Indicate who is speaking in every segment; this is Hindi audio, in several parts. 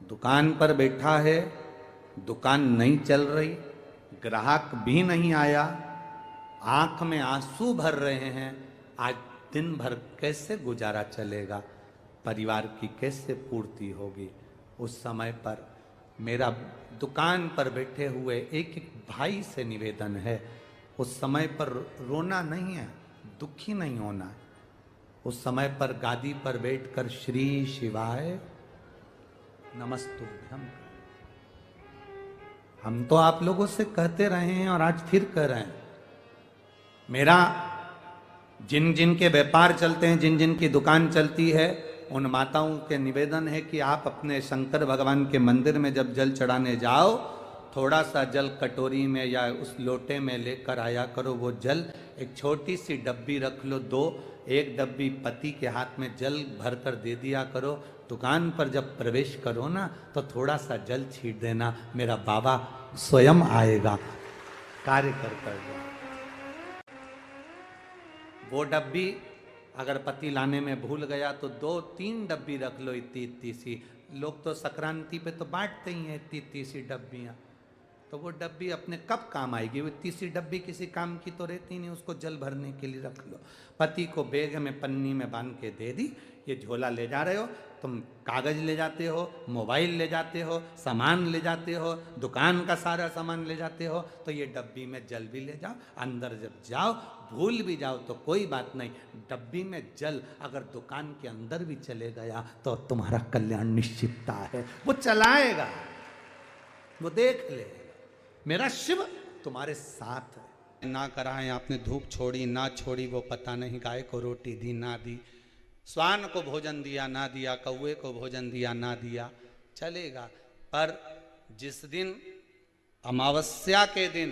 Speaker 1: दुकान पर बैठा है, दुकान नहीं चल रही, ग्राहक भी नहीं आया, आंख में आंसू भर रहे हैं, आज दिन भर कैसे गुजारा चलेगा, परिवार की कैसे पूर्ति होगी। उस समय पर मेरा दुकान पर बैठे हुए एक एक भाई से निवेदन है, उस समय पर रोना नहीं है, दुखी नहीं होना है। उस समय पर गादी पर बैठकर श्री शिवाय नमस्तुभ्यम, हम तो आप लोगों से कहते रहे हैं और आज फिर कह रहे हैं। मेरा जिन जिन के व्यापार चलते हैं, जिन जिन की दुकान चलती है, उन माताओं के निवेदन है कि आप अपने शंकर भगवान के मंदिर में जब जल चढ़ाने जाओ, थोड़ा सा जल कटोरी में या उस लोटे में लेकर आया करो। वो जल एक छोटी सी डब्बी रख लो, एक डब्बी पति के हाथ में जल भर कर दे दिया करो। दुकान पर जब प्रवेश करो ना, तो थोड़ा सा जल छीट देना, मेरा बाबा स्वयं आएगा, कार्य कर। वो डब्बी अगर पति लाने में भूल गया तो 2-3 डब्बी रख लो, इतनी सी। लोग तो संक्रांति पे तो बांटते ही हैं इतनी सी डब्बियाँ, तो वो डब्बी अपने कब काम आएगी? वो इतनी सी डब्बी किसी काम की तो रहती नहीं, उसको जल भरने के लिए रख लो। पति को बैग में पन्नी में बांध के दे दी, ये झोला ले जा रहे हो तुम, कागज ले जाते हो, मोबाइल ले जाते हो, सामान ले जाते हो, दुकान का सारा सामान ले जाते हो, तो ये डब्बी में जल भी ले जाओ। अंदर जब जाओ, भूल भी जाओ तो कोई बात नहीं, डब्बी में जल अगर दुकान के अंदर भी चले गया तो तुम्हारा कल्याण निश्चितता है। वो चलाएगा, वो देख लेगा, मेरा शिव तुम्हारे साथ है। ना कराएं आपने धूप छोड़ी ना छोड़ी वो पता नहीं, गाय को रोटी दी ना दी, स्वान को भोजन दिया ना दिया, कौवे को भोजन दिया ना दिया, चलेगा। पर जिस दिन अमावस्या के दिन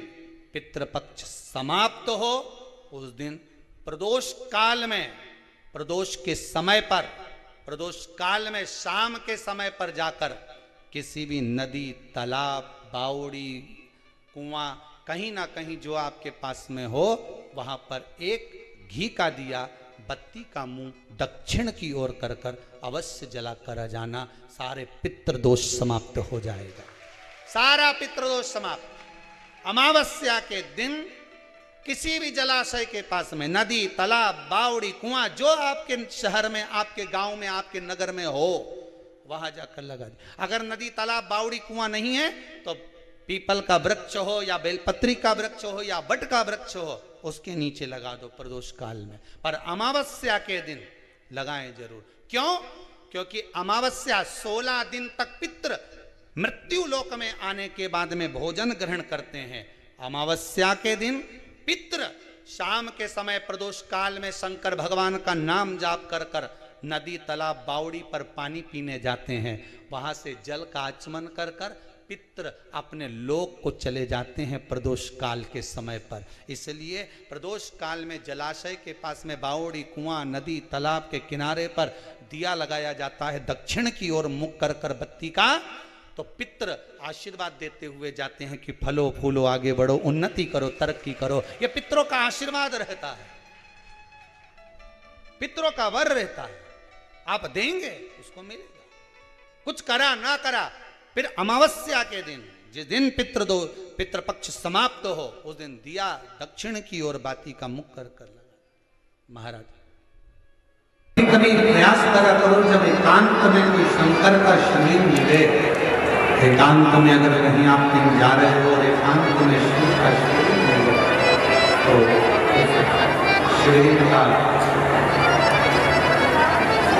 Speaker 1: पितृपक्ष समाप्त हो, उस दिन प्रदोष काल में, प्रदोष के समय पर, प्रदोष काल में शाम के समय पर जाकर किसी भी नदी, तालाब, बावड़ी, कुआं, कहीं ना कहीं जो आपके पास में हो, वहां पर एक घी का दिया, बत्ती का मुंह दक्षिण की ओर कर कर अवश्य जला कर जाना, सारे पितृदोष समाप्त हो जाएगा, सारा पितृदोष समाप्त। अमावस्या के दिन किसी भी जलाशय के पास में, नदी, तालाब, बावड़ी, कुआं, जो आपके शहर में, आपके गांव में, आपके नगर में हो, वहां जाकर लगा दे। अगर नदी, तालाब, बावड़ी, कुआं नहीं है तो पीपल का वृक्ष हो या बेलपत्री का वृक्ष हो या बट का वृक्ष हो, उसके नीचे लगा दो प्रदोष काल में। पर अमावस्या के दिन लगाएं जरूर। क्यों? क्योंकि अमावस्या 16 दिन तक पितृ मृत्यु लोक में आने के बाद में भोजन ग्रहण करते हैं। अमावस्या के दिन पितृ शाम के समय प्रदोष काल में शंकर भगवान का नाम जाप कर कर नदी, तालाब, बावड़ी पर पानी पीने जाते हैं। वहां से जल का आचमन कर कर पितृ अपने लोक को चले जाते हैं प्रदोष काल के समय पर। इसलिए प्रदोष काल में जलाशय के पास में, बावड़ी, कुआं, नदी, तालाब के किनारे पर दिया लगाया जाता है दक्षिण की ओर मुख कर कर बत्ती का, तो पितृ आशीर्वाद देते हुए जाते हैं कि फलो फूलो, आगे बढ़ो, उन्नति करो, तरक्की करो। ये पितरों का आशीर्वाद रहता है, पितरों का वर रहता है। आप देंगे उसको मिलेगा, कुछ करा ना करा। फिर अमावस्या के दिन, जिस दिन पितृपक्ष समाप्त हो, उस दिन दिया दक्षिण की ओर बाती का मुख कर कर लगा। महाराज कभी प्रयास करा करो, जब एकांत में कोई शंकर का शरीर मिले, एकांत में अगर कहीं आप कहीं जा रहे हो और एकांत में शिव का शरीर मिले, तो शरीर का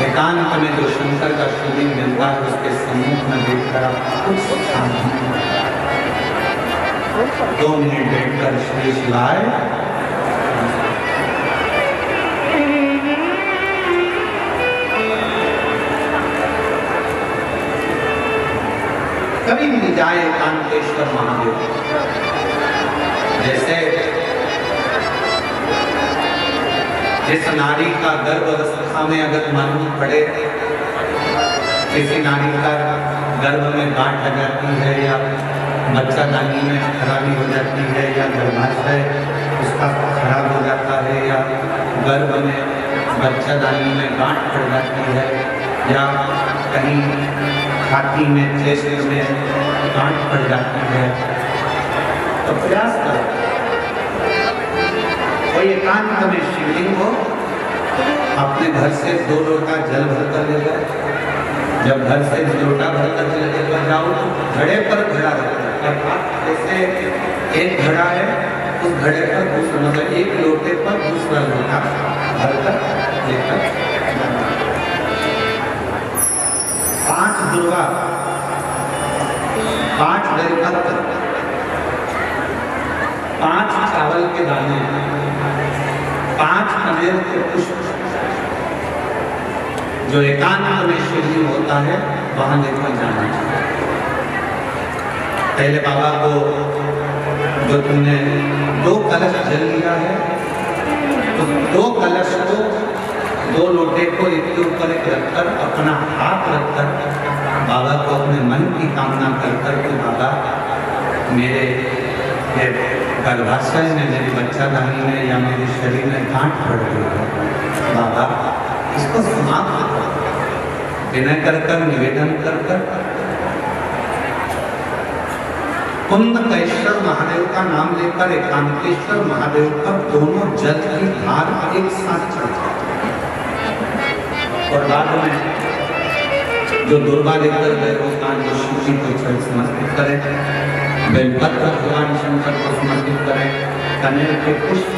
Speaker 1: एकांत में जो शंकर का शरीर मिलता है, उसके सम्मुख में बैठकर आप कुछ शांति 2 मिनट बैठकर श्री शिवाय कभी मिल जाए कांतेश्वर महादेव। जैसे जिस नारी का गर्भ अवस्था में अगर मालूम पड़े, किसी नारी का गर्भ में गांठ आ जाती है या बच्चा दानी में खराबी हो जाती है या गर्भाशय उसका खराब हो जाता है या गर्भ में बच्चा दानी में गांठ पड़ जाती है या कहीं छाती में, चेस्ट में गांठ पड़ जाती है, तो प्रयास करो कोई एकांत में शिवलिंग हो, अपने घर से 2 लोटा जल भरकर ले जाए। जब घर से लोटा भरकर लेकर जाओ तो घड़े पर घड़ा रखो, जैसे एक घड़ा है उस घड़े पर दूसरा, मतलब एक लोटे पर दूसरा लोटा भरकर लेकर 5 दुर्वा, 5 बेलपत्र, 5 चावल के दाने, 5 कनेर के पुष्प, जो एकांत में शिवलिंग होता है वहां लेकर जाना चाहिए। पहले बाबा को जो तुमने 2 कलश जल लिया है, तो 2 कलश को 2 लोटे को एक के ऊपर एक रखकर अपना हाथ रखकर बाबा को अपने मन की कामना कर कर के बाबा मेरे गर्भाशय में, मेरी बच्चादानी में या मेरे शरीर में गांठ पड़ गई है, बाबा इसको समाप्त कर, विनय कर कर, निवेदन कर कर कुंदकेश्वर महादेव का नाम लेकर एकांतेश्वर महादेव पर दोनों जल की धार एक साथ चल जाए। और बाद में जो दुर्गा लेकर गए वो कान जो शिव जी को समर्पित करें, बेलपत्र भगवान शंकर को समर्पित करें, कनेर के पुष्प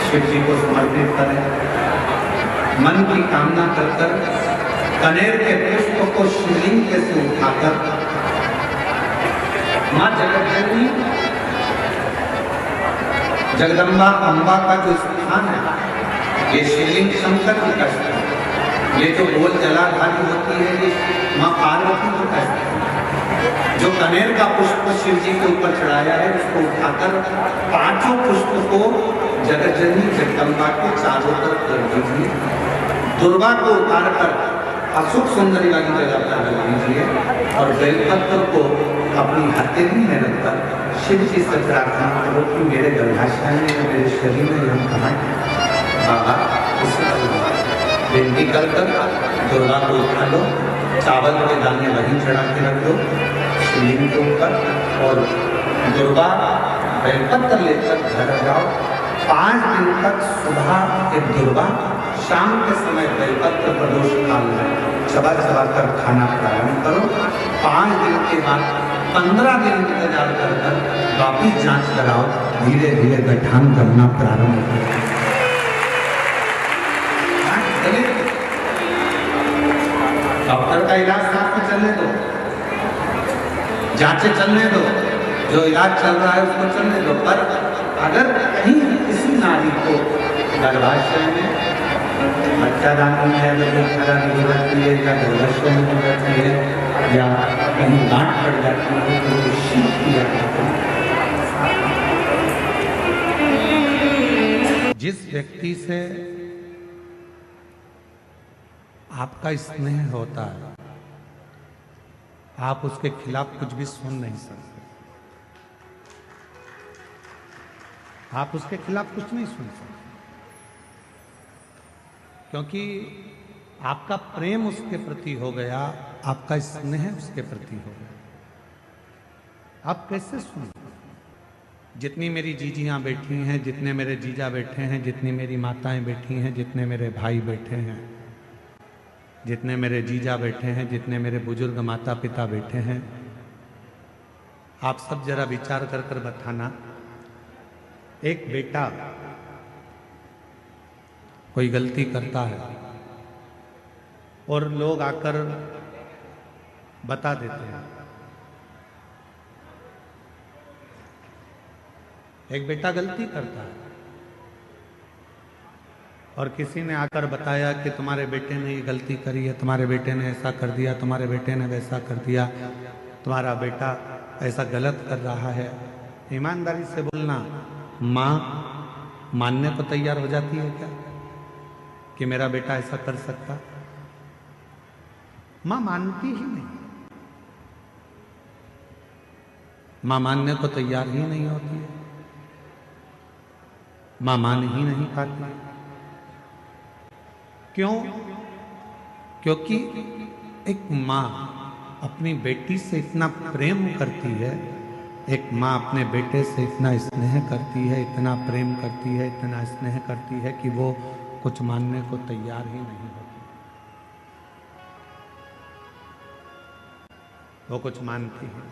Speaker 1: शिव जी को समर्पित करें, मन की कामना कर कर कनेर के पुष्प को शिवलिंग के से उठाकर माँ जगतजननी जगदम्बा अम्बा का जो स्थान है, ये शिवलिंग शंकर की का स्थान है। ये जो गोल जलाधारी होती है ये माँ पार्वती की का स्थान है। जो कनेर का पुष्प शिव जी के ऊपर चढ़ाया है उसको उठाकर 5 पुष्प को जगतजननी जगदम्बा के चारों तरफ कर दीजिए। दुर्गा को उतार कर अशोक सुंदरी वाली जगह पर रख दीजिए और बेलपत्र को अपनी हथेली में रखकर शिव जी से प्रार्थना करो कि मेरे गर्भाशय में, मेरे शरीर में हम कहाँ बाबा इसका विनती कर कर दुर्गा को उठा लो, चावल के दाने वहीं चढ़ा के रख दो शिवलिंग के ऊपर और दुर्गा बेलपत्र लेकर घर जाओ। 5 दिन तक सुबह एक दुर्गा, शाम के समय बेलपत्र प्रदोष काल में चबा चबा कर खाना प्रारंभ करो। 5 दिन के बाद 15 दिन इंतजार कर कर वापिस जांच कराओ, धीरे धीरे गठान करना प्रारंभ करो। डॉक्टर का इलाज साथ में चलने दो, जांचें चलने दो, जो इलाज चल रहा है उसको चलने दो। पर अगर कहीं किसी नारी को गर्भाशय में, बच्चादानी में अगर खराबी होती है या गर्भाशय में हो जाती है या कहीं गांठ पड़ जाती है तो शिव किया जाता है। जिस व्यक्ति से आपका स्नेह होता है आप उसके खिलाफ कुछ भी सुन नहीं सकते, आप उसके खिलाफ कुछ नहीं सुन सकते, क्योंकि आपका प्रेम उसके प्रति हो गया, आपका स्नेह उसके प्रति हो गया। आप कैसे सुन? जितनी मेरी जीजियां बैठी हैं, जितने मेरे जीजा बैठे हैं, जितनी मेरी माताएं बैठी हैं, जितने मेरे भाई बैठे हैं, जितने मेरे जीजा बैठे हैं, जितने मेरे बुजुर्ग माता पिता बैठे हैं, आप सब जरा विचार कर कर बताना, एक बेटा कोई गलती करता है और लोग आकर बता देते हैं। एक बेटा गलती करता है और किसी ने आकर बताया कि तुम्हारे बेटे ने ये गलती करी है, तुम्हारे बेटे ने ऐसा कर दिया, तुम्हारे बेटे ने वैसा कर दिया, तुम्हारा बेटा ऐसा गलत कर रहा है। ईमानदारी से बोलना, माँ मानने को तैयार हो जाती है क्या कि मेरा बेटा ऐसा कर सकता? माँ मानती ही नहीं, माँ मानने को तैयार ही नहीं होती है, माँ मान ही नहीं पाती। क्यों? क्योंकि एक माँ अपनी बेटी से इतना प्रेम करती है, एक माँ अपने बेटे से इतना स्नेह करती है, इतना प्रेम करती है, इतना स्नेह करती है कि वो कुछ मानने को तैयार ही नहीं होती। वो कुछ मानती है।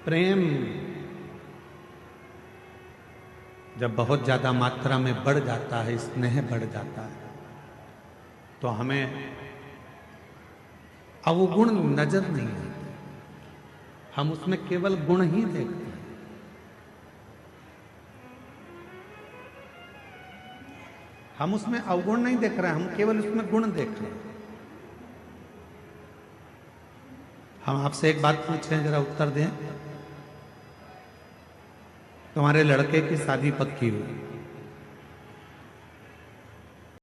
Speaker 1: प्रेम जब बहुत ज्यादा मात्रा में बढ़ जाता है, स्नेह बढ़ जाता है, तो हमें अवगुण नजर नहीं आते, हम उसमें केवल गुण ही देखते हैं। हम उसमें अवगुण नहीं देख रहे हैं, हम केवल उसमें गुण देख रहे हैं। हम आपसे एक बात पूछें, जरा उत्तर दें। तुम्हारे लड़के की शादी पक्की हुई,